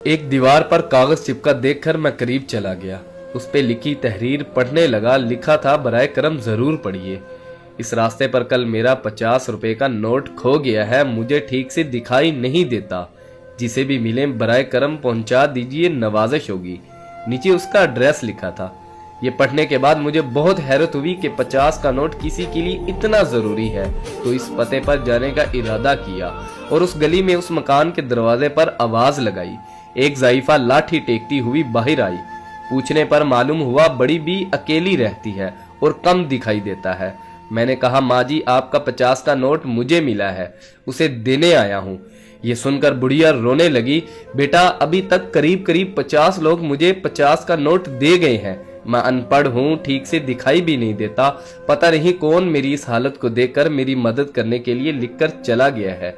ایک دیوار پر کاغذ چپکا دیکھ کر میں قریب چلا گیا۔ اس پہ لکھی تحریر پڑھنے لگا۔ لکھا تھا، برائے کرم ضرور پڑھیے۔ اس راستے پر کل میرا 50 روپے کا نوٹ کھو گیا ہے، مجھے ٹھیک سے دکھائی نہیں دیتا۔ جسے بھی ملے برائے کرم پہنچا دیجیے، نوازش ہوگی۔ نیچے اس کا ایڈریس لکھا تھا۔ یہ پڑھنے کے بعد مجھے بہت حیرت ہوئی کہ 50 کا نوٹ کسی کے لیے اتنا ضروری ہے، تو اس پتے پر جانے کا ارادہ کیا اور اس گلی میں اس مکان کے دروازے پر آواز لگائی۔ ایک ضعیفہ لاٹھی ٹیکتی ہوئی باہر آئی۔ پوچھنے پر معلوم ہوا بڑی بھی اکیلی رہتی ہے اور کم دکھائی دیتا ہے۔ میں نے کہا، ماں جی، آپ کا 50 کا نوٹ مجھے ملا ہے، اسے دینے آیا ہوں۔ یہ سن کر بڑھیا رونے لگی۔ بیٹا، ابھی تک قریب 50 لوگ مجھے 50 کا نوٹ دے گئے ہیں۔ میں ان پڑھ ہوں، ٹھیک سے دکھائی بھی نہیں دیتا۔ پتہ نہیں کون میری اس حالت کو دیکھ کر میری مدد کرنے کے لیے لکھ کر چلا گیا ہے۔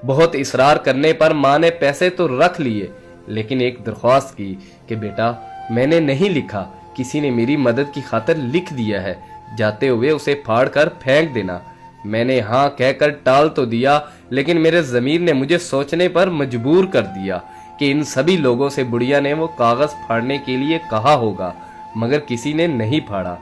بہت اصرار کرنے پر ماں نے پیسے تو رکھ لیے، لیکن ایک درخواست کی کہ بیٹا، میں نے نہیں لکھا، کسی نے میری مدد کی خاطر لکھ دیا ہے، جاتے ہوئے اسے پھاڑ کر پھینک دینا۔ میں نے ہاں کہہ کر ٹال تو دیا، لیکن میرے ضمیر نے مجھے سوچنے پر مجبور کر دیا کہ ان سبھی لوگوں سے بڑھیا نے وہ کاغذ پھاڑنے کے لیے کہا ہوگا، مگر کسی نے نہیں پھاڑا۔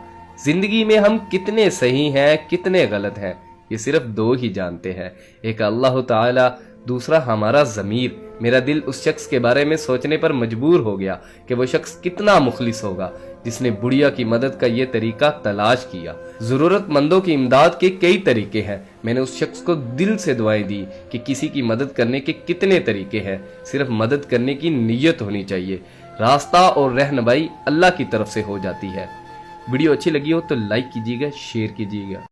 زندگی میں ہم کتنے صحیح ہیں، کتنے غلط ہیں، یہ صرف دو ہی جانتے ہیں، ایک اللہ تعالی، دوسرا ہمارا ضمیر۔ میرا دل اس شخص کے بارے میں سوچنے پر مجبور ہو گیا کہ وہ شخص کتنا مخلص ہوگا جس نے بڑھیا کی مدد کا یہ طریقہ تلاش کیا۔ ضرورت مندوں کی امداد کے کئی طریقے ہیں۔ میں نے اس شخص کو دل سے دعائیں دی کہ کسی کی مدد کرنے کے کتنے طریقے ہیں، صرف مدد کرنے کی نیت ہونی چاہیے۔ راستہ اور رہنمائی اللہ کی طرف سے ہو جاتی ہے۔ ویڈیو اچھی لگی ہو تو لائک کیجیے گا، شیئر کیجیے گا۔